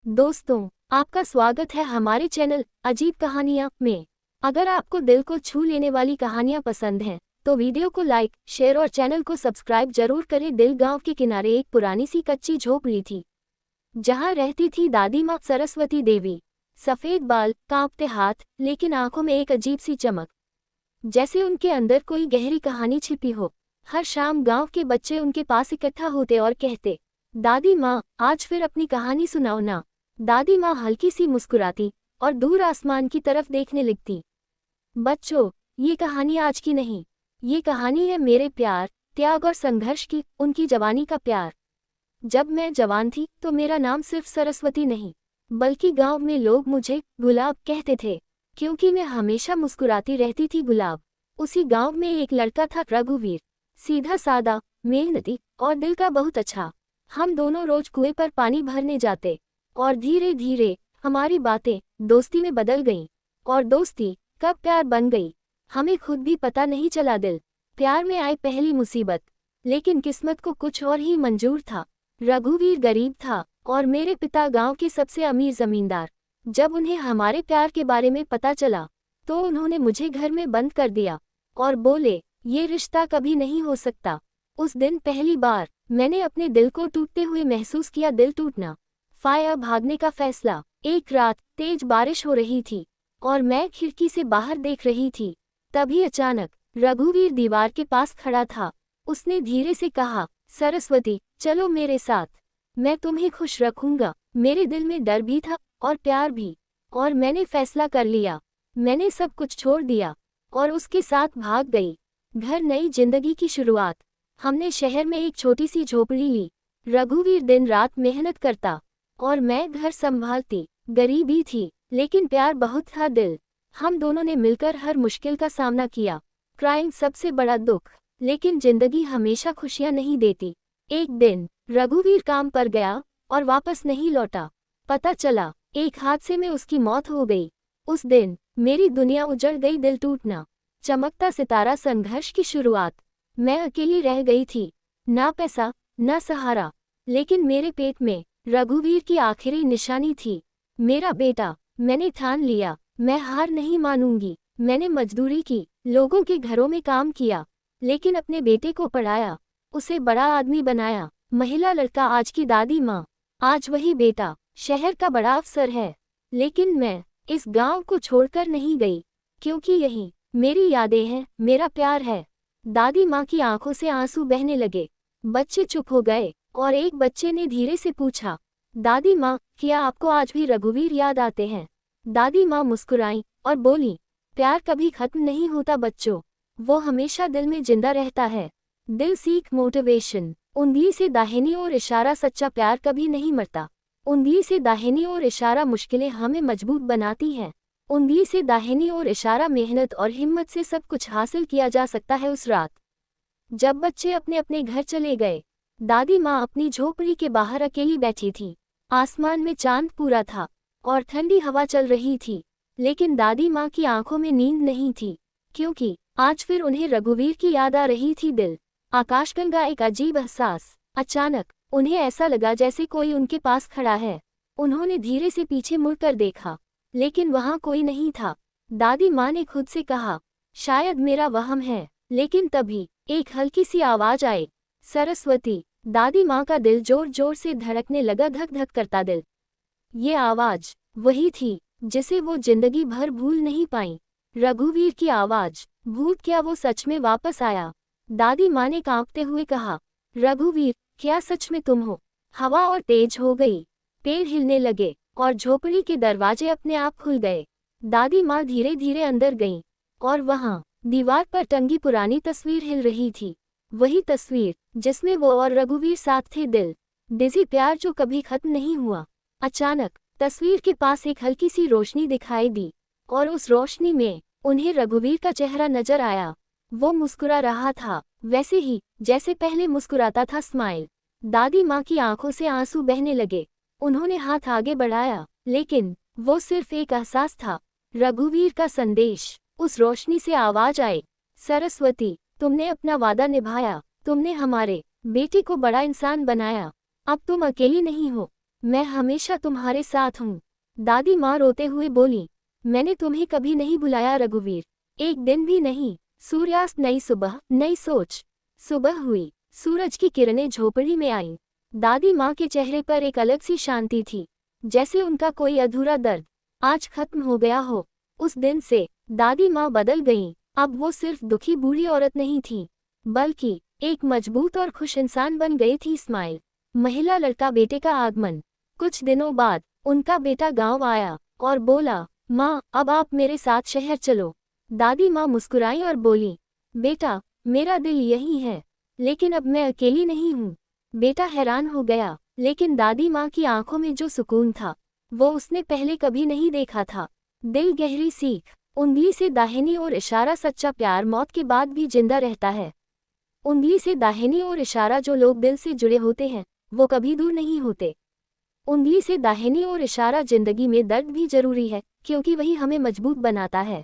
दोस्तों, आपका स्वागत है हमारे चैनल अजीब कहानियाँ में। अगर आपको दिल को छू लेने वाली कहानियाँ पसंद हैं, तो वीडियो को लाइक, शेयर और चैनल को सब्सक्राइब जरूर करें। दिल गांव के किनारे एक पुरानी सी कच्ची झोपड़ी थी, जहाँ रहती थी दादी माँ सरस्वती देवी। सफ़ेद बाल, कांपते हाथ, लेकिन आंखों में एक अजीब सी चमक, जैसे उनके अंदर कोई गहरी कहानी छिपी हो। हर शाम गांव के बच्चे उनके पास इकट्ठा होते और कहते, दादी माँ, आज फिर अपनी कहानी सुनाओ ना। दादी माँ हल्की सी मुस्कुराती और दूर आसमान की तरफ देखने लगती। बच्चों, ये कहानी आज की नहीं, ये कहानी है मेरे प्यार, त्याग और संघर्ष की, उनकी जवानी का प्यार। जब मैं जवान थी तो मेरा नाम सिर्फ सरस्वती नहीं, बल्कि गांव में लोग मुझे गुलाब कहते थे, क्योंकि मैं हमेशा मुस्कुराती रहती थी। गुलाब। उसी गांव में एक लड़का था, रघुवीर। सीधा सादा, मेहनती और दिल का बहुत अच्छा। हम दोनों रोज कुएं पर पानी भरने जाते, और धीरे धीरे हमारी बातें दोस्ती में बदल गईं। और दोस्ती कब प्यार बन गई, हमें खुद भी पता नहीं चला। दिल प्यार में आई पहली मुसीबत, लेकिन किस्मत को कुछ और ही मंजूर था। रघुवीर गरीब था और मेरे पिता गांव के सबसे अमीर जमींदार। जब उन्हें हमारे प्यार के बारे में पता चला, तो उन्होंने मुझे घर में बंद कर दिया और बोले, ये रिश्ता कभी नहीं हो सकता। उस दिन पहली बार मैंने अपने दिल को टूटते हुए महसूस किया। दिल टूटना, फाया भागने का फैसला। एक रात तेज बारिश हो रही थी और मैं खिड़की से बाहर देख रही थी। तभी अचानक रघुवीर दीवार के पास खड़ा था। उसने धीरे से कहा, सरस्वती, चलो मेरे साथ, मैं तुम्हें खुश रखूंगा। मेरे दिल में डर भी था और प्यार भी, और मैंने फैसला कर लिया। मैंने सब कुछ छोड़ दिया और उसके साथ भाग गई। घर, नई जिंदगी की शुरुआत। हमने शहर में एक छोटी सी झोपड़ी ली। रघुवीर दिन रात मेहनत करता और मैं घर संभालती। गरीबी थी, लेकिन प्यार बहुत था। दिल हम दोनों ने मिलकर हर मुश्किल का सामना किया। क्राइम सबसे बड़ा दुख, लेकिन जिंदगी हमेशा खुशियां नहीं देती। एक दिन रघुवीर काम पर गया और वापस नहीं लौटा। पता चला एक हादसे में उसकी मौत हो गई। उस दिन मेरी दुनिया उजड़ गई। दिल टूटना, चमकता सितारा, संघर्ष की शुरुआत। मैं अकेली रह गई थी, ना पैसा, ना सहारा, लेकिन मेरे पेट में रघुवीर की आखिरी निशानी थी, मेरा बेटा। मैंने ठान लिया, मैं हार नहीं मानूंगी। मैंने मजदूरी की, लोगों के घरों में काम किया, लेकिन अपने बेटे को पढ़ाया, उसे बड़ा आदमी बनाया। महिला, लड़का, आज की दादी माँ, आज वही बेटा शहर का बड़ा अफसर है। लेकिन मैं इस गांव को छोड़कर नहीं गई, क्योंकि यही मेरी यादें हैं, मेरा प्यार है। दादी माँ की आंखों से आंसू बहने लगे। बच्चे चुप हो गए और एक बच्चे ने धीरे से पूछा, दादी माँ, क्या आपको आज भी रघुवीर याद आते हैं? दादी माँ मुस्कुराईं और बोली, प्यार कभी खत्म नहीं होता बच्चों, वो हमेशा दिल में जिंदा रहता है। दिल सीख, मोटिवेशन। उंगली से दाहिनी ओर इशारा, सच्चा प्यार कभी नहीं मरता। उंगली से दाहिनी ओर इशारा, मुश्किलें हमें मजबूत बनाती हैं। उंगली से दाहिनी ओर इशारा, मेहनत और हिम्मत से सब कुछ हासिल किया जा सकता है। उस रात जब बच्चे अपने अपने घर चले गए, दादी माँ अपनी झोपड़ी के बाहर अकेली बैठी थी। आसमान में चांद पूरा था और ठंडी हवा चल रही थी, लेकिन दादी माँ की आंखों में नींद नहीं थी, क्योंकि आज फिर उन्हें रघुवीर की याद आ रही थी। दिल आकाशगंगा, एक अजीब एहसास। अचानक उन्हें ऐसा लगा जैसे कोई उनके पास खड़ा है। उन्होंने धीरे से पीछे मुड़कर देखा, लेकिन वहां कोई नहीं था। दादी माँ ने खुद से कहा, शायद मेरा वहम है। लेकिन तभी एक हल्की सी आवाज आई, सरस्वती। दादी माँ का दिल जोर जोर से धड़कने लगा, धक धक करता दिल। ये आवाज वही थी जिसे वो जिंदगी भर भूल नहीं पाई। रघुवीर की आवाज। भूत क्या वो सच में वापस आया? दादी माँ ने कांपते हुए कहा, रघुवीर, क्या सच में तुम हो? हवा और तेज हो गई, पेड़ हिलने लगे और झोपड़ी के दरवाजे अपने आप खुल गए। दादी माँ धीरे धीरे अंदर गईं, और वहां दीवार पर टंगी पुरानी तस्वीर हिल रही थी। वही तस्वीर जिसमें वो और रघुवीर साथ थे। दिल डिजी, प्यार जो कभी खत्म नहीं हुआ। अचानक तस्वीर के पास एक हल्की सी रोशनी दिखाई दी, और उस रोशनी में उन्हें रघुवीर का चेहरा नजर आया। वो मुस्कुरा रहा था, वैसे ही जैसे पहले मुस्कुराता था, स्माइल। दादी माँ की आंखों से आंसू बहने लगे। उन्होंने हाथ आगे बढ़ाया, लेकिन वो सिर्फ एक एहसास था, रघुवीर का संदेश। उस रोशनी से आवाज आई, सरस्वती, तुमने अपना वादा निभाया, तुमने हमारे बेटे को बड़ा इंसान बनाया। अब तुम अकेली नहीं हो, मैं हमेशा तुम्हारे साथ हूँ। दादी माँ रोते हुए बोली, मैंने तुम्हें कभी नहीं भुलाया रघुवीर, एक दिन भी नहीं। सूर्यास्त, नई सुबह, नई सोच। सुबह हुई, सूरज की किरणें झोपड़ी में आईं। दादी माँ के चेहरे पर एक अलग सी शांति थी, जैसे उनका कोई अधूरा दर्द आज खत्म हो गया हो। उस दिन से दादी माँ बदल गईं। अब वो सिर्फ दुखी बूढ़ी औरत नहीं थी, बल्कि एक मजबूत और खुश इंसान बन गई थी। स्माइल। महिला लड़का बेटे का आगमन। कुछ दिनों बाद उनका बेटा गांव आया और बोला, माँ अब आप मेरे साथ शहर चलो। दादी माँ मुस्कुराई और बोली, बेटा मेरा दिल यही है, लेकिन अब मैं अकेली नहीं हूँ। बेटा हैरान हो गया, लेकिन दादी माँ की आंखों में जो सुकून था वो उसने पहले कभी नहीं देखा था। दिल गहरी सीख। उंगली से दाहिनी ओर इशारा, सच्चा प्यार मौत के बाद भी जिंदा रहता है। उंगली से दाहिनी ओर इशारा, जो लोग दिल से जुड़े होते हैं वो कभी दूर नहीं होते। उंगली से दाहिनी ओर इशारा, जिंदगी में दर्द भी जरूरी है, क्योंकि वही हमें मजबूत बनाता है।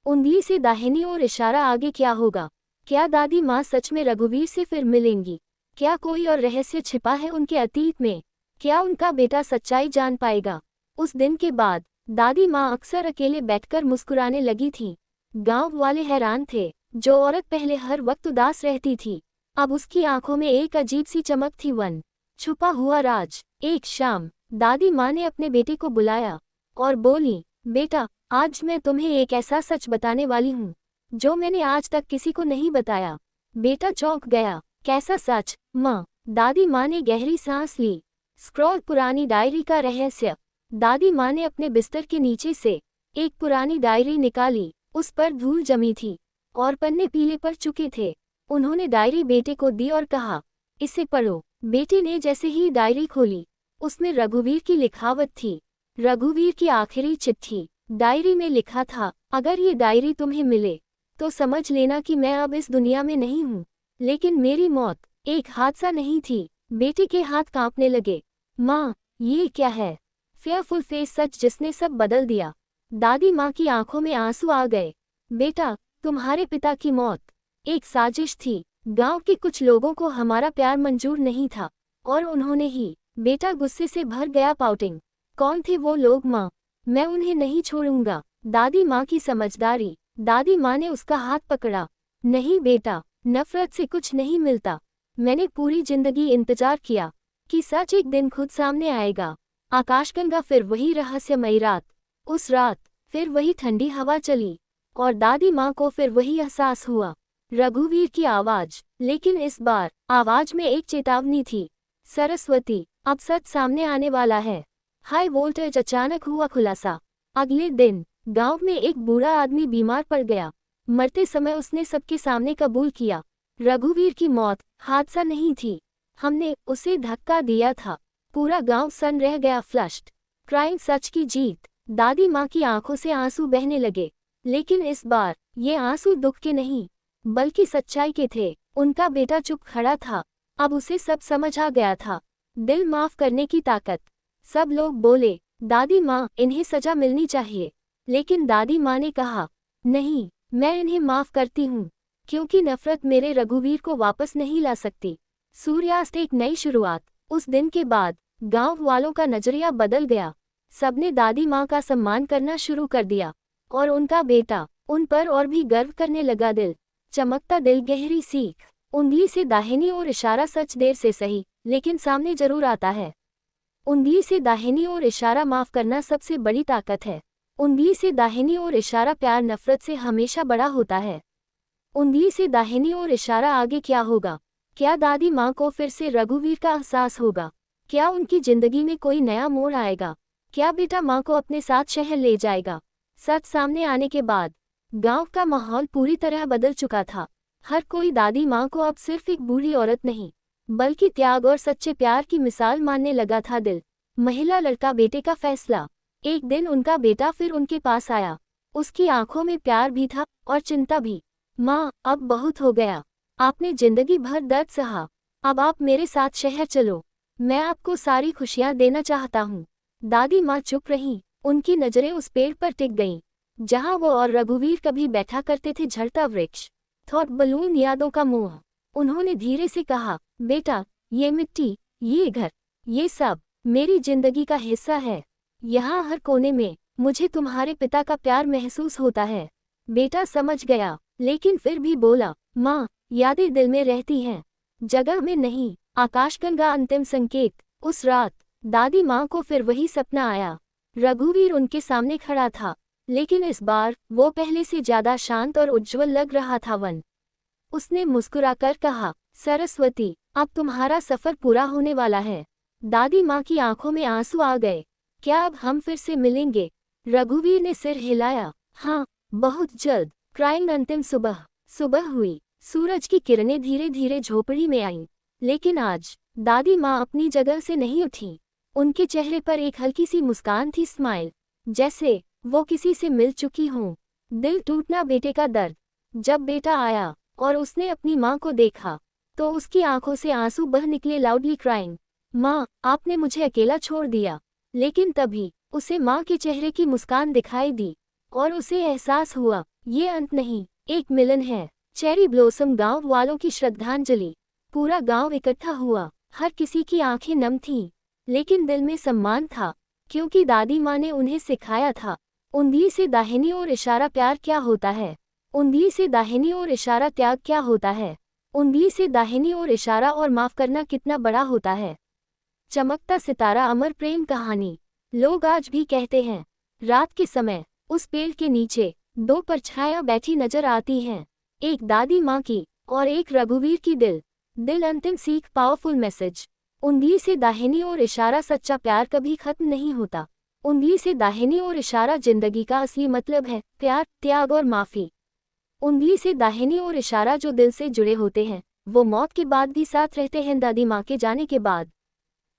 उंगली से दाहिनी ओर इशारा, आगे क्या होगा? क्या दादी माँ सच में रघुवीर से फिर मिलेंगी? क्या कोई और रहस्य छिपा है उनके अतीत में? क्या उनका बेटा सच्चाई जान पाएगा? उस दिन के बाद दादी माँ अक्सर अकेले बैठकर मुस्कुराने लगी थी। गांव वाले हैरान थे। जो औरत पहले हर वक्त उदास रहती थी, अब उसकी आंखों में एक अजीब सी चमक थी। वन छुपा हुआ राज। एक शाम दादी माँ ने अपने बेटे को बुलाया और बोली, बेटा आज मैं तुम्हें एक ऐसा सच बताने वाली हूँ जो मैंने आज तक किसी को नहीं बताया। बेटा चौंक गया, कैसा सच माँ? दादी माँ ने गहरी सांस ली। स्क्रॉल, पुरानी डायरी का रहस्य। दादी माँ ने अपने बिस्तर के नीचे से एक पुरानी डायरी निकाली। उस पर धूल जमी थी और पन्ने पीले पड़ चुके थे। उन्होंने डायरी बेटे को दी और कहा, इसे पढ़ो। बेटे ने जैसे ही डायरी खोली, उसमें रघुवीर की लिखावट थी। रघुवीर की आखिरी चिट्ठी। डायरी में लिखा था, अगर ये डायरी तुम्हें मिले तो समझ लेना कि मैं अब इस दुनिया में नहीं हूँ, लेकिन मेरी मौत एक हादसा नहीं थी। बेटे के हाथ कांपने लगे। माँ ये क्या है? फेयरफुल फेस, सच जिसने सब बदल दिया। दादी माँ की आंखों में आंसू आ गए। बेटा तुम्हारे पिता की मौत एक साजिश थी। गांव के कुछ लोगों को हमारा प्यार मंजूर नहीं था और उन्होंने ही। बेटा गुस्से से भर गया, पाउटिंग। कौन थे वो लोग माँ? मैं उन्हें नहीं छोड़ूंगा। दादी माँ की समझदारी। दादी माँ ने उसका हाथ पकड़ा। नहीं बेटा, नफरत से कुछ नहीं मिलता। मैंने पूरी जिंदगी इंतजार किया कि सच एक दिन खुद सामने आएगा। आकाशगंगा, फिर वही रहस्यमयी रात। उस रात फिर वही ठंडी हवा चली और दादी माँ को फिर वही एहसास हुआ। रघुवीर की आवाज, लेकिन इस बार आवाज में एक चेतावनी थी। सरस्वती, अब सच सामने आने वाला है। High voltage. अचानक हुआ खुलासा। अगले दिन गांव में एक बूढ़ा आदमी बीमार पड़ गया। मरते समय उसने सबके सामने कबूल किया, रघुवीर की मौत हादसा नहीं थी, हमने उसे धक्का दिया था। पूरा गांव सन रह गया। फ्लश्ड क्राइम, सच की जीत। दादी माँ की आंखों से आंसू बहने लगे, लेकिन इस बार ये आंसू दुख के नहीं बल्कि सच्चाई के थे। उनका बेटा चुप खड़ा था, अब उसे सब समझ आ गया था। दिल माफ करने की ताकत। सब लोग बोले, दादी माँ इन्हें सजा मिलनी चाहिए, लेकिन दादी माँ ने कहा, नहीं, मैं इन्हें माफ करती हूँ, क्योंकि नफरत मेरे रघुवीर को वापस नहीं ला सकती। सूर्यास्त, एक नई शुरुआत। उस दिन के बाद गांव वालों का नजरिया बदल गया। सबने दादी माँ का सम्मान करना शुरू कर दिया और उनका बेटा उन पर और भी गर्व करने लगा। दिल चमकता, दिल गहरी सीख। उंगली से दाहिनी ओर इशारा, सच देर से सही लेकिन सामने जरूर आता है। उंगली से दाहिनी ओर इशारा, माफ करना सबसे बड़ी ताकत है। उंगली से दाहिनी ओर इशारा, प्यार नफरत से हमेशा बड़ा होता है। उंगली से दाहिनी ओर इशारा, आगे क्या होगा? क्या दादी माँ को फिर से रघुवीर का एहसास होगा? क्या उनकी जिंदगी में कोई नया मोड़ आएगा? क्या बेटा माँ को अपने साथ शहर ले जाएगा? सच सामने आने के बाद गांव का माहौल पूरी तरह बदल चुका था। हर कोई दादी माँ को अब सिर्फ एक बूढ़ी औरत नहीं, बल्कि त्याग और सच्चे प्यार की मिसाल मानने लगा था। दिल महिला लड़का बेटे का फैसला। एक दिन उनका बेटा फिर उनके पास आया। उसकी आंखों में प्यार भी था और चिंता भी। माँ अब बहुत हो गया, आपने जिंदगी भर दर्द सहा, अब आप मेरे साथ शहर चलो, मैं आपको सारी खुशियाँ देना चाहता हूँ। दादी माँ चुप रहीं, उनकी नजरें उस पेड़ पर टिक गईं जहाँ वो और रघुवीर कभी बैठा करते थे। झड़ता वृक्ष, थॉट बलून, यादों का मोह। उन्होंने धीरे से कहा, बेटा ये मिट्टी, ये घर, ये सब मेरी जिंदगी का हिस्सा है। यहाँ हर कोने में मुझे तुम्हारे पिता का प्यार महसूस होता है। बेटा समझ गया, लेकिन फिर भी बोला, माँ, यादें दिल में रहती हैं, जगह में नहीं। आकाशगंगा अंतिम संकेत। उस रात दादी माँ को फिर वही सपना आया। रघुवीर उनके सामने खड़ा था, लेकिन इस बार वो पहले से ज्यादा शांत और उज्जवल लग रहा था। उसने मुस्कुराकर कहा, सरस्वती, अब तुम्हारा सफर पूरा होने वाला है। दादी माँ की आंखों में आंसू आ गए। क्या अब हम फिर से मिलेंगे? रघुवीर ने सिर हिलाया, हाँ, बहुत जल्द। क्राइंग अंतिम सुबह। सुबह हुई, सूरज की किरणें धीरे धीरे झोपड़ी में आईं, लेकिन आज दादी माँ अपनी जगह से नहीं उठी। उनके चेहरे पर एक हल्की सी मुस्कान थी, स्माइल, जैसे वो किसी से मिल चुकी हों। दिल टूटना, बेटे का दर्द। जब बेटा आया और उसने अपनी माँ को देखा तो उसकी आंखों से आंसू बह निकले, लाउडली क्राइंग, माँ, आपने मुझे अकेला छोड़ दिया। लेकिन तभी उसे माँ के चेहरे की मुस्कान दिखाई दी और उसे एहसास हुआ, ये अंत नहीं, एक मिलन है। चेरी ब्लॉसम गांव वालों की श्रद्धांजलि। पूरा गांव इकट्ठा हुआ। हर किसी की आंखें नम थीं, लेकिन दिल में सम्मान था, क्योंकि दादी माँ ने उन्हें सिखाया था, उंगली से दाहिनी ओर इशारा प्यार क्या होता है, उंगली से दाहिनी ओर इशारा त्याग क्या होता है, उंगली से दाहिनी ओर इशारा और माफ करना कितना बड़ा होता है। चमकता सितारा, अमर प्रेम कहानी। लोग आज भी कहते हैं, रात के समय उस पेड़ के नीचे दो परछाइयां बैठी नजर आती हैं, एक दादी माँ की और एक रघुवीर की। दिल अंतिम सीख, पावरफुल मैसेज। उंगली से दाहिनी ओर इशारा, सच्चा प्यार कभी खत्म नहीं होता। उंगली से दाहिनी ओर इशारा, जिंदगी का असली मतलब है प्यार, त्याग और माफी। उंगली से दाहिनी ओर इशारा, जो दिल से जुड़े होते हैं वो मौत के बाद भी साथ रहते हैं। दादी माँ के जाने के बाद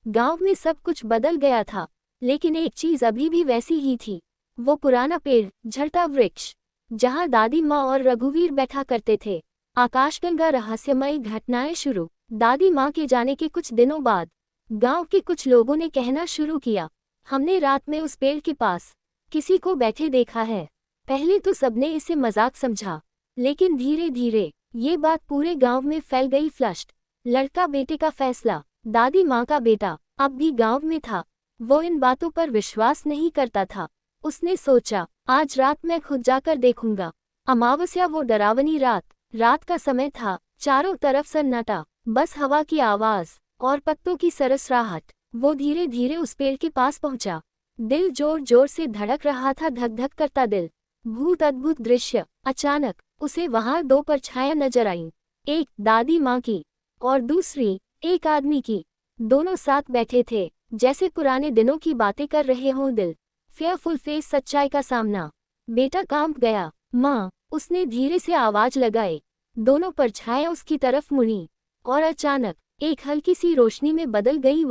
गांव में सब कुछ बदल गया था, लेकिन एक चीज अभी भी वैसी ही थी, वो पुराना पेड़, झड़ता वृक्ष, जहां दादी माँ और रघुवीर बैठा करते थे। आकाशगंगा रहस्यमयी घटनाएं शुरू। दादी माँ के जाने के कुछ दिनों बाद गांव के कुछ लोगों ने कहना शुरू किया, हमने रात में उस पेड़ के पास किसी को बैठे देखा है। पहले तो सबने इसे मजाक समझा, लेकिन धीरे धीरे ये बात पूरे गांव में फैल गई। फ्लश्ड लड़का बेटे का फैसला। दादी माँ का बेटा अब भी गांव में था। वो इन बातों पर विश्वास नहीं करता था। उसने सोचा, आज रात मैं खुद जाकर देखूंगा। अमावस्या, वो डरावनी रात का समय था। चारों तरफ सन्नाटा, बस हवा की आवाज और पत्तों की सरसराहट। वो धीरे धीरे उस पेड़ के पास पहुंचा। दिल जोर जोर से धड़क रहा था, धक धक करता दिल। भूत अद्भुत दृश्य। अचानक उसे वहां दो परछाइयां नजर आईं, एक दादी माँ की और दूसरी एक आदमी की। दोनों साथ बैठे थे, जैसे पुराने दिनों की बातें कर रहे हों। दिल फेयरफुल फेस, सच्चाई का सामना। बेटा कांप गया। माँ, उसने धीरे से आवाज लगाई। दोनों परछाइयां उसकी तरफ मुड़ी और अचानक एक हल्की सी रोशनी में बदल गई।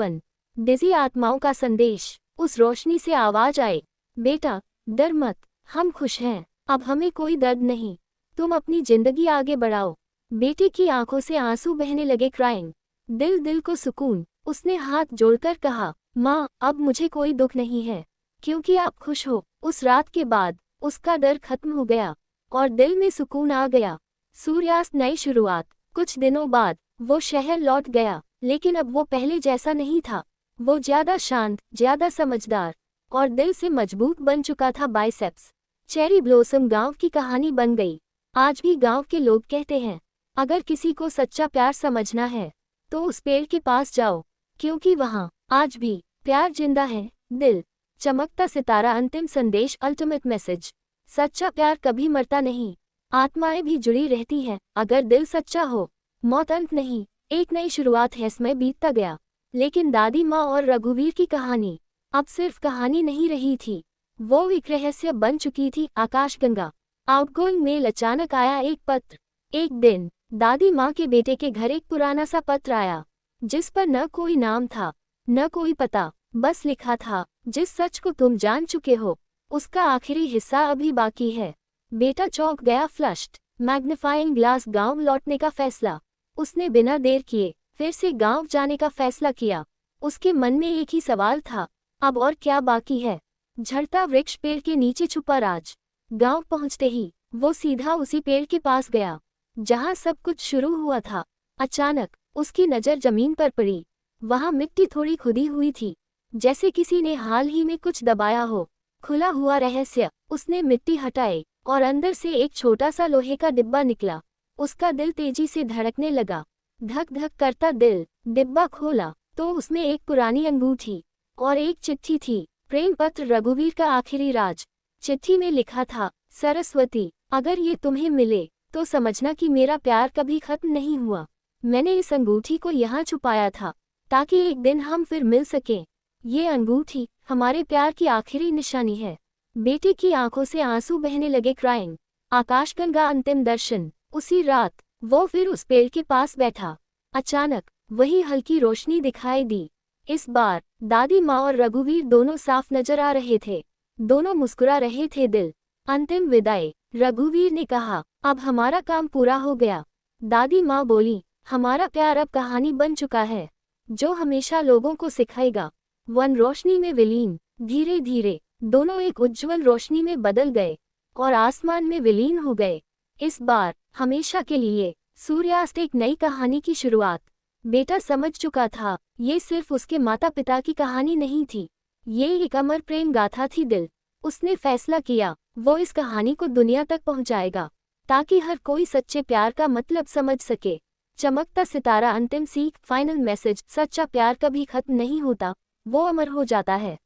डिजी आत्माओं का संदेश। उस रोशनी से आवाज आए, बेटा डर मत, हम खुश हैं, अब हमें कोई दर्द नहीं, तुम अपनी जिंदगी आगे बढ़ाओ। बेटे की आंखों से आंसू बहने लगे, क्राइंग। दिल को सुकून। उसने हाथ जोड़कर कहा, माँ, अब मुझे कोई दुख नहीं है, क्योंकि आप खुश हो। उस रात के बाद उसका डर खत्म हो गया और दिल में सुकून आ गया। सूर्यास्त, नई शुरुआत। कुछ दिनों बाद वो शहर लौट गया, लेकिन अब वो पहले जैसा नहीं था। वो ज्यादा शांत, ज्यादा समझदार और दिल से मजबूत बन चुका था। बाइसेप्स। चेरी ब्लॉसम गांव की कहानी बन गई। आज भी गांव के लोग कहते हैं, अगर किसी को सच्चा प्यार समझना है तो उस पेड़ के पास जाओ, क्योंकि वहां आज भी प्यार जिंदा है। दिल चमकता सितारा, अंतिम संदेश, अल्टीमेट मैसेज। सच्चा प्यार कभी मरता नहीं, आत्माएं भी जुड़ी रहती हैं। अगर दिल सच्चा हो, मौत अंत नहीं, एक नई शुरुआत है। समय बीतता गया, लेकिन दादी माँ और रघुवीर की कहानी अब सिर्फ कहानी नहीं रही थी, वो एक रहस्य बन चुकी थी। आकाशगंगा। Outgoing mail. अचानक आया एक पत्र। एक दिन दादी माँ के बेटे के घर एक पुराना सा पत्र आया, जिस पर न कोई नाम था, न कोई पता, बस लिखा था, जिस सच को तुम जान चुके हो, उसका आखिरी हिस्सा अभी बाकी है। बेटा चौंक गया। Flushed magnifying glass. गांव लौटने का फैसला। उसने बिना देर किए फिर से गांव जाने का फैसला किया। उसके मन में एक ही सवाल था, अब और क्या बाकी है। झड़ता वृक्ष, पेड़ के नीचे छुपा राज। गांव पहुंचते ही वो सीधा उसी पेड़ के पास गया जहां सब कुछ शुरू हुआ था। अचानक उसकी नजर जमीन पर पड़ी। वहां मिट्टी थोड़ी खुदी हुई थी, जैसे किसी ने हाल ही में कुछ दबाया हो। खुला हुआ रहस्य। उसने मिट्टी हटाई और अंदर से एक छोटा सा लोहे का डिब्बा निकला। उसका दिल तेजी से धड़कने लगा। धक धक करता दिल। डिब्बा खोला तो उसमें एक पुरानी अंगूठी और एक चिट्ठी थी। प्रेम पत्र, रघुवीर का आखिरी राज। चिट्ठी में लिखा था, सरस्वती, अगर ये तुम्हें मिले तो समझना कि मेरा प्यार कभी खत्म नहीं हुआ। मैंने इस अंगूठी को यहाँ छुपाया था ताकि एक दिन हम फिर मिल सकें। ये अंगूठी हमारे प्यार की आखिरी निशानी है। बेटे की आंखों से आंसू बहने लगे। क्राइंग। आकाशगंगा अंतिम दर्शन। उसी रात वो फिर उस पेड़ के पास बैठा। अचानक वही हल्की रोशनी दिखाई दी। इस बार दादी माँ और रघुवीर दोनों साफ नजर आ रहे थे। दोनों मुस्कुरा रहे थे। दिल। अंतिम विदाई। रघुवीर ने कहा, अब हमारा काम पूरा हो गया। दादी माँ बोली, हमारा प्यार अब कहानी बन चुका है जो हमेशा लोगों को सिखाएगा। वन रोशनी में विलीन। धीरे धीरे दोनों एक उज्जवल रोशनी में बदल गए और आसमान में विलीन हो गए। इस बार हमेशा के लिए। सूर्यास्त। एक नई कहानी की शुरुआत। बेटा समझ चुका था, ये सिर्फ उसके माता पिता की कहानी नहीं थी, ये एक अमर प्रेम गाथा थी। दिल। उसने फैसला किया, वो इस कहानी को दुनिया तक पहुंचाएगा ताकि हर कोई सच्चे प्यार का मतलब समझ सके। चमकता सितारा। अंतिम सीख, फाइनल मैसेज। सच्चा प्यार कभी खत्म नहीं होता, वो अमर हो जाता है।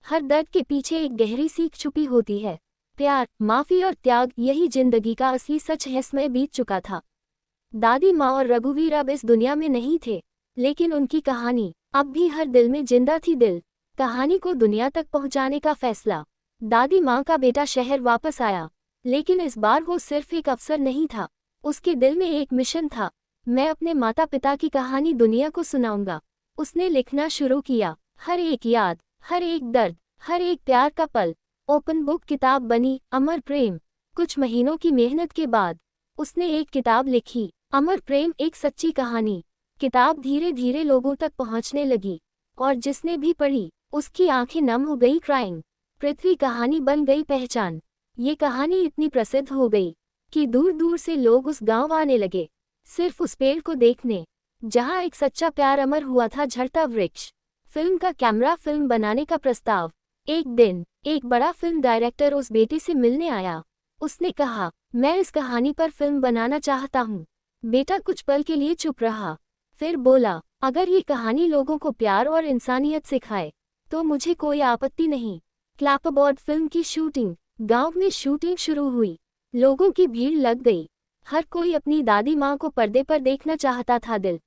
हर दर्द के पीछे एक गहरी सीख छुपी होती है। प्यार, माफी और त्याग, यही जिंदगी का असली सच है। समय बीत चुका था। दादी माँ और रघुवीर अब इस दुनिया में नहीं थे, लेकिन उनकी कहानी अब भी हर दिल में जिंदा थी। दिल। कहानी को दुनिया तक पहुंचाने का फैसला। दादी माँ का बेटा शहर वापस आया, लेकिन इस बार वो सिर्फ एक अफसर नहीं था, उसके दिल में एक मिशन था। मैं अपने माता पिता की कहानी दुनिया को सुनाऊंगा। उसने लिखना शुरू किया। हर एक याद, हर एक दर्द, हर एक प्यार का पल ओपन बुक किताब बनी। अमर प्रेम। कुछ महीनों की मेहनत के बाद उसने एक किताब लिखी, अमर प्रेम, एक सच्ची कहानी। किताब धीरे धीरे लोगों तक पहुंचने लगी और जिसने भी पढ़ी उसकी आंखें नम हो गई। क्राइंग। पृथ्वी कहानी बन गई पहचान। ये कहानी इतनी प्रसिद्ध हो गई कि दूर दूर से लोग उस गांव आने लगे, सिर्फ उस पेड़ को देखने जहां एक सच्चा प्यार अमर हुआ था। झड़ता वृक्ष। फिल्म का कैमरा। फिल्म बनाने का प्रस्ताव। एक दिन एक बड़ा फिल्म डायरेक्टर उस बेटे से मिलने आया। उसने कहा, मैं इस कहानी पर फिल्म बनाना चाहता हूँ। बेटा कुछ पल के लिए चुप रहा, फिर बोला, अगर ये कहानी लोगों को प्यार और इंसानियत सिखाए तो मुझे कोई आपत्ति नहीं। क्लैपबोर्ड। फिल्म की शूटिंग। गांव में शूटिंग शुरू हुई। लोगों की भीड़ लग गई। हर कोई अपनी दादी माँ को पर्दे पर देखना चाहता था। दिल।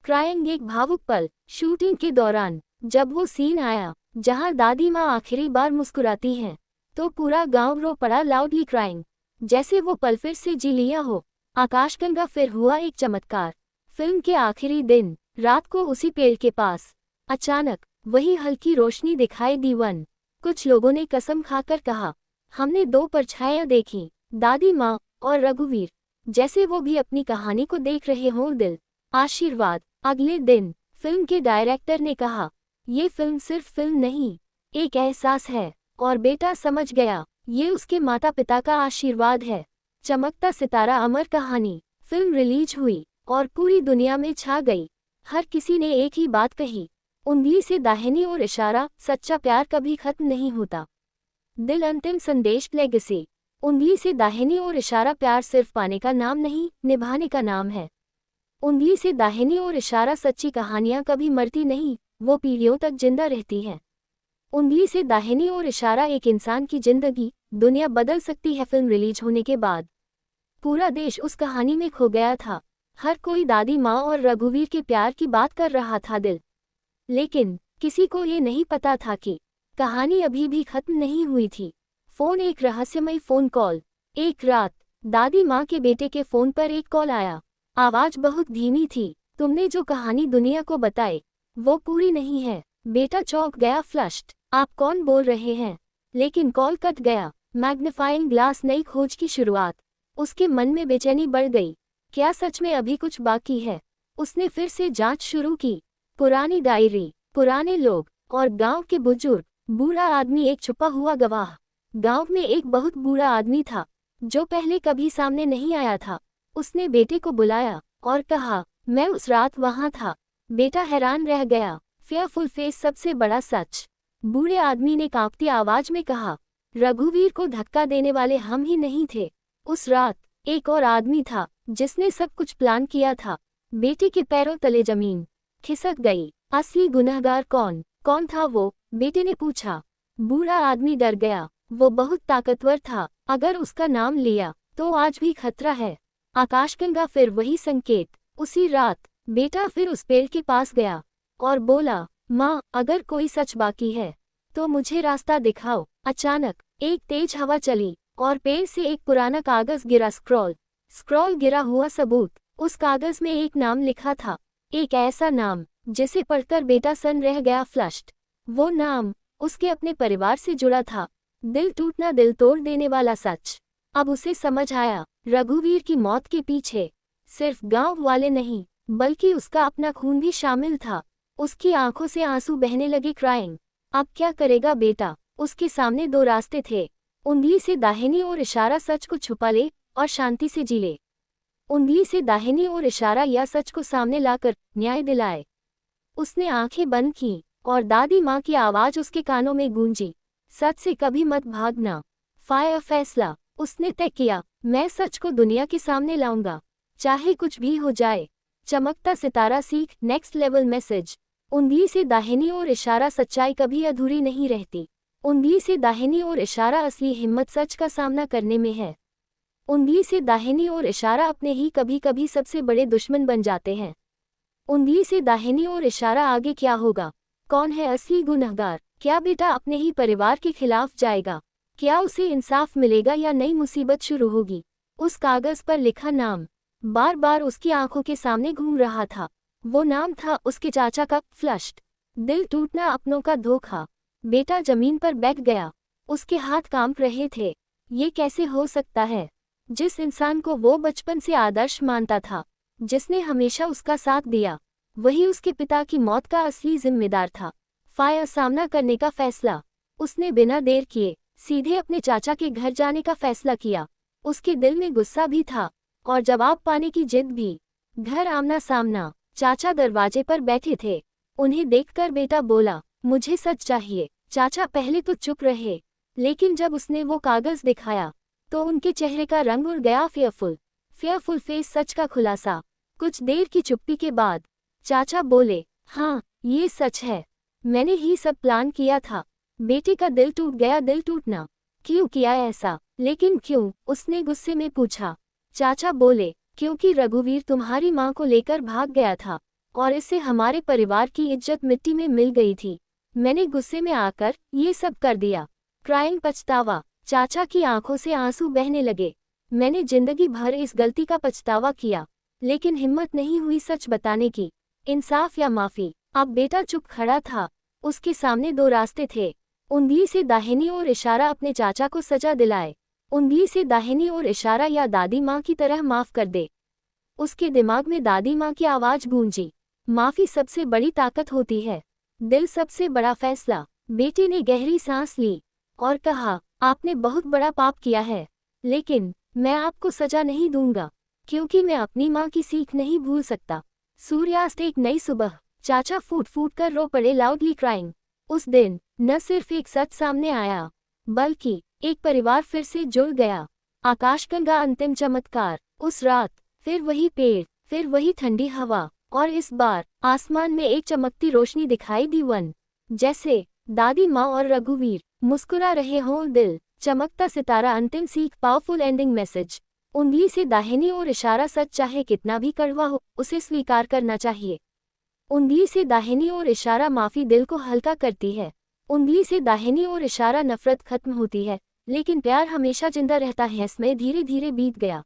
क्राइंग। एक भावुक पल। शूटिंग के दौरान जब वो सीन आया जहां दादी माँ आखिरी बार मुस्कुराती हैं, तो पूरा गांव रो पड़ा। Loudly crying. जैसे वो पल फिर से जी लिया हो। आकाशगंगा। फिर हुआ एक चमत्कार। फिल्म के आखिरी दिन रात को उसी पेड़ के पास अचानक वही हल्की रोशनी दिखाई दी। वन। कुछ लोगों ने कसम खाकर कहा, हमने दो परछाइयां देखी, दादी माँ और रघुवीर, जैसे वो भी अपनी कहानी को देख रहे हों। दिल। आशीर्वाद। अगले दिन फिल्म के डायरेक्टर ने कहा, ये फिल्म सिर्फ फिल्म नहीं, एक एहसास है। और बेटा समझ गया, ये उसके माता पिता का आशीर्वाद है। चमकता सितारा। अमर कहानी। फिल्म रिलीज हुई और पूरी दुनिया में छा गई। हर किसी ने एक ही बात कही, उंगली से दाहिनी ओर इशारा, सच्चा प्यार कभी खत्म नहीं होता। दिल। अंतिम संदेश। लेगेसी। उंगली से दाहिनी ओर इशारा प्यार सिर्फ पाने का नाम नहीं, निभाने का नाम है। उंगली से दाहिनी ओर इशारा। सच्ची कहानियां कभी मरती नहीं, वो पीढ़ियों तक जिंदा रहती हैं। उंगली से दाहिनी ओर इशारा। एक इंसान की जिंदगी, दुनिया बदल सकती है। फिल्म रिलीज होने के बाद पूरा देश उस कहानी में खो गया था। हर कोई दादी माँ और रघुवीर के प्यार की बात कर रहा था। दिल। लेकिन किसी को ये नहीं पता था कि कहानी अभी भी खत्म नहीं हुई थी। फोन। एक रहस्यमय फोन कॉल। एक रात दादी माँ के बेटे के फोन पर एक कॉल आया। आवाज बहुत धीमी थी, तुमने जो कहानी दुनिया को बताई वो पूरी नहीं है। बेटा चौंक गया। फ्लश्ड। आप कौन बोल रहे हैं? लेकिन कॉल कट गया। Magnifying glass. नई खोज की शुरुआत। उसके मन में बेचैनी बढ़ गई। क्या सच में अभी कुछ बाकी है? उसने फिर से जांच शुरू की। पुरानी डायरी, पुराने लोग और गांव के बुजुर्ग। बूढ़ा आदमी। एक छुपा हुआ गवाह। गांव में एक बहुत बूढ़ा आदमी था जो पहले कभी सामने नहीं आया था। उसने बेटे को बुलाया और कहा, मैं उस रात वहां था। बेटा हैरान रह गया। फेयरफुल फेस सबसे बड़ा सच। बूढ़े आदमी ने कांपती आवाज में कहा। रघुवीर को धक्का देने वाले हम ही नहीं थे। उस रात एक और आदमी था जिसने सब कुछ प्लान किया था। बेटे के पैरों तले जमीन खिसक गई। असली गुनहगार कौन था वो? बेटे ने पूछा। बूढ़ा आदमी डर गया। वो बहुत ताकतवर था। अगर उसका नाम लिया तो आज भी खतरा है। आकाशगंगा फिर वही संकेत। उसी रात बेटा फिर उस पेड़ के पास गया और बोला, माँ, अगर कोई सच बाकी है तो मुझे रास्ता दिखाओ। अचानक एक तेज हवा चली और पेड़ से एक पुराना कागज गिरा। स्क्रॉल गिरा हुआ सबूत। उस कागज में एक नाम लिखा था, एक ऐसा नाम जिसे पढ़कर बेटा सन रह गया। फ्लश्ड। वो नाम उसके अपने परिवार से जुड़ा था। दिल टूटना, दिल तोड़ देने वाला सच। अब उसे समझ आया, रघुवीर की मौत के पीछे सिर्फ गांव वाले नहीं बल्कि उसका अपना खून भी शामिल था। उसकी आंखों से आंसू बहने लगे। क्राइंग। अब क्या करेगा बेटा? उसके सामने दो रास्ते थे। उंगली से दाहिनी ओर इशारा, सच को छुपा ले और शांति से जी ले। उंगली से दाहिनी ओर इशारा, या सच को सामने लाकर न्याय दिलाए। उसने आंखें बंद की और दादी माँ की आवाज उसके कानों में गूंजी, सच से कभी मत भागना। फैसला उसने तय किया, मैं सच को दुनिया के सामने लाऊंगा, चाहे कुछ भी हो जाए। चमकता सितारा सीख, नेक्स्ट लेवल मैसेज। उंगली से दाहिनी ओर इशारा, सच्चाई कभी अधूरी नहीं रहती। उंगली से दाहिनी ओर इशारा, असली हिम्मत सच का सामना करने में है। उंगली से दाहिनी ओर इशारा, अपने ही कभी कभी सबसे बड़े दुश्मन बन जाते हैं। उंगली से दाहिनी ओर इशारा, आगे क्या होगा? कौन है असली गुनहगार? क्या बेटा अपने ही परिवार के खिलाफ जाएगा? क्या उसे इंसाफ मिलेगा या नई मुसीबत शुरू होगी? उस कागज पर लिखा नाम बार बार उसकी आंखों के सामने घूम रहा था। वो नाम था उसके चाचा का। फ्लश्ड। दिल टूटना, अपनों का धोखा। बेटा जमीन पर बैठ गया। उसके हाथ कांप रहे थे। ये कैसे हो सकता है? जिस इंसान को वो बचपन से आदर्श मानता था, जिसने हमेशा उसका साथ दिया, वही उसके पिता की मौत का असली जिम्मेदार था। सामना करने का फैसला। उसने बिना देर किए सीधे अपने चाचा के घर जाने का फैसला किया। उसके दिल में गुस्सा भी था और जवाब पाने की जिद भी। घर आमना सामना। चाचा दरवाजे पर बैठे थे। उन्हें देखकर बेटा बोला, मुझे सच चाहिए। चाचा पहले तो चुप रहे, लेकिन जब उसने वो कागज दिखाया तो उनके चेहरे का रंग उड़ गया। फेयरफुल फेस, सच का खुलासा। कुछ देर की चुप्पी के बाद चाचा बोले, हाँ, ये सच है। मैंने ही सब प्लान किया था। बेटे का दिल टूट गया। दिल टूटना, क्यों किया ऐसा? लेकिन क्यों? उसने गुस्से में पूछा। चाचा बोले, क्योंकि रघुवीर तुम्हारी माँ को लेकर भाग गया था और इससे हमारे परिवार की इज्जत मिट्टी में मिल गई थी। मैंने गुस्से में आकर ये सब कर दिया। क्राइंग, पछतावा। चाचा की आंखों से आंसू बहने लगे। मैंने जिंदगी भर इस गलती का पछतावा किया, लेकिन हिम्मत नहीं हुई सच बताने की। इंसाफ या माफी? अब बेटा चुप खड़ा था। उसके सामने दो रास्ते थे। उंगली से दाहिनी ओर इशारा, अपने चाचा को सजा दिलाए। उंगली से दाहिनी ओर इशारा, या दादी माँ की तरह माफ कर दे। उसके दिमाग में दादी माँ की आवाज गूंजी, माफी सबसे बड़ी ताकत होती है। दिल सबसे बड़ा फैसला। बेटे ने गहरी सांस ली और कहा, आपने बहुत बड़ा पाप किया है, लेकिन मैं आपको सजा नहीं दूंगा, क्योंकि मैं अपनी माँ की सीख नहीं भूल सकता। सूर्यास्त, एक नई सुबह। चाचा फूट फूट कर रो पड़े, लाउडली क्राइंग। उस दिन न सिर्फ एक सच सामने आया, बल्कि एक परिवार फिर से जुड़ गया। आकाशगंगा, अंतिम चमत्कार। उस रात फिर वही पेड़, फिर वही ठंडी हवा, और इस बार आसमान में एक चमकती रोशनी दिखाई दी। जैसे दादी माँ और रघुवीर मुस्कुरा रहे हों। दिल चमकता सितारा, अंतिम सीख, पावरफुल एंडिंग मैसेज। उंगली से दाहिनी ओर इशारा, सच चाहे कितना भी कड़वा हो उसे स्वीकार करना चाहिए। उंगली से दाहिनी ओर इशारा, माफी दिल को हल्का करती है। उंगली से दाहिनी ओर इशारा, नफरत खत्म होती है, लेकिन प्यार हमेशा जिंदा रहता है। समय धीरे धीरे बीत गया।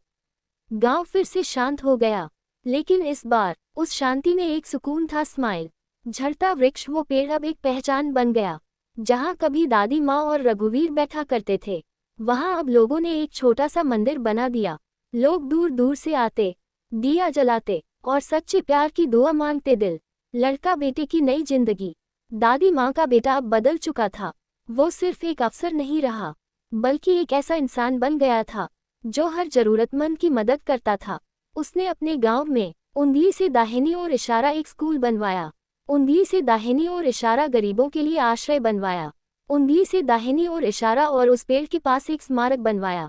गांव फिर से शांत हो गया, लेकिन इस बार उस शांति में एक सुकून था। स्माइल। झड़ता वृक्ष, वो पेड़ अब एक पहचान बन गया। जहां कभी दादी माँ और रघुवीर बैठा करते थे, वहां अब लोगों ने एक छोटा सा मंदिर बना दिया। लोग दूर दूर से आते, दिया जलाते और सच्चे प्यार की दुआ मांगते। दिल लड़का, बेटे की नई जिंदगी। दादी माँ का बेटा अब बदल चुका था। वो सिर्फ एक अफसर नहीं रहा, बल्कि एक ऐसा इंसान बन गया था जो हर जरूरतमंद की मदद करता था। उसने अपने गांव में उंगली से दाहिनी ओर इशारा एक स्कूल बनवाया, उंगली से दाहिनी ओर इशारा गरीबों के लिए आश्रय बनवाया। उंगली से दाहिनी ओर इशारा और उस पेड़ के पास एक स्मारक बनवाया।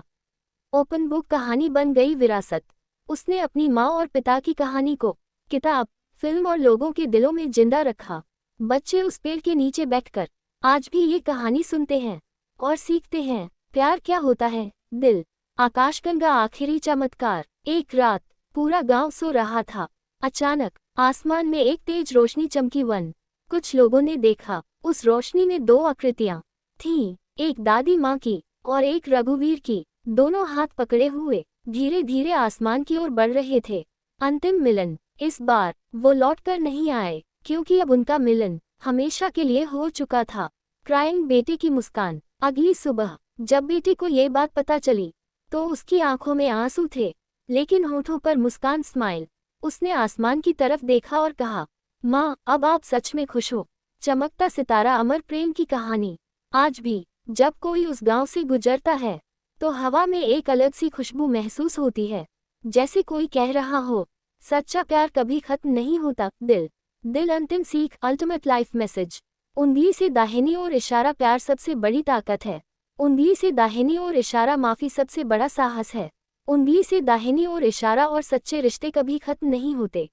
ओपन बुक कहानी बन गई विरासत। उसने अपनी माँ और पिता की कहानी को किताब, फिल्म और लोगों के दिलों में जिंदा रखा। बच्चे उस पेड़ के नीचे बैठकर आज भी ये कहानी सुनते हैं और सीखते हैं प्यार क्या होता है। दिल। आकाशगंगा आखिरी चमत्कार। एक रात पूरा गांव सो रहा था। अचानक आसमान में एक तेज रोशनी चमकी। कुछ लोगों ने देखा, उस रोशनी में दो आकृतियां थीं, एक दादी माँ की और एक रघुवीर की। दोनों हाथ पकड़े हुए धीरे धीरे आसमान की ओर बढ़ रहे थे। अंतिम मिलन। इस बार वो लौटकर नहीं आए, क्योंकि अब उनका मिलन हमेशा के लिए हो चुका था। क्राइंग बेटे की मुस्कान। अगली सुबह जब बेटे को ये बात पता चली तो उसकी आंखों में आंसू थे, लेकिन होठों पर मुस्कान, स्माइल। उसने आसमान की तरफ देखा और कहा, माँ, अब आप सच में खुश हो। चमकता सितारा, अमर प्रेम की कहानी। आज भी जब कोई उस गांव से गुजरता है तो हवा में एक अलग सी खुशबू महसूस होती है, जैसे कोई कह रहा हो, सच्चा प्यार कभी खत्म नहीं होता। दिल। दिल अंतिम सीख, अल्टीमेट लाइफ मैसेज। उंगली से दाहिनी ओर इशारा, प्यार सबसे बड़ी ताकत है। उंगली से दाहिनी ओर इशारा, माफी सबसे बड़ा साहस है। उंगली से दाहिनी ओर इशारा और सच्चे रिश्ते कभी खत्म नहीं होते।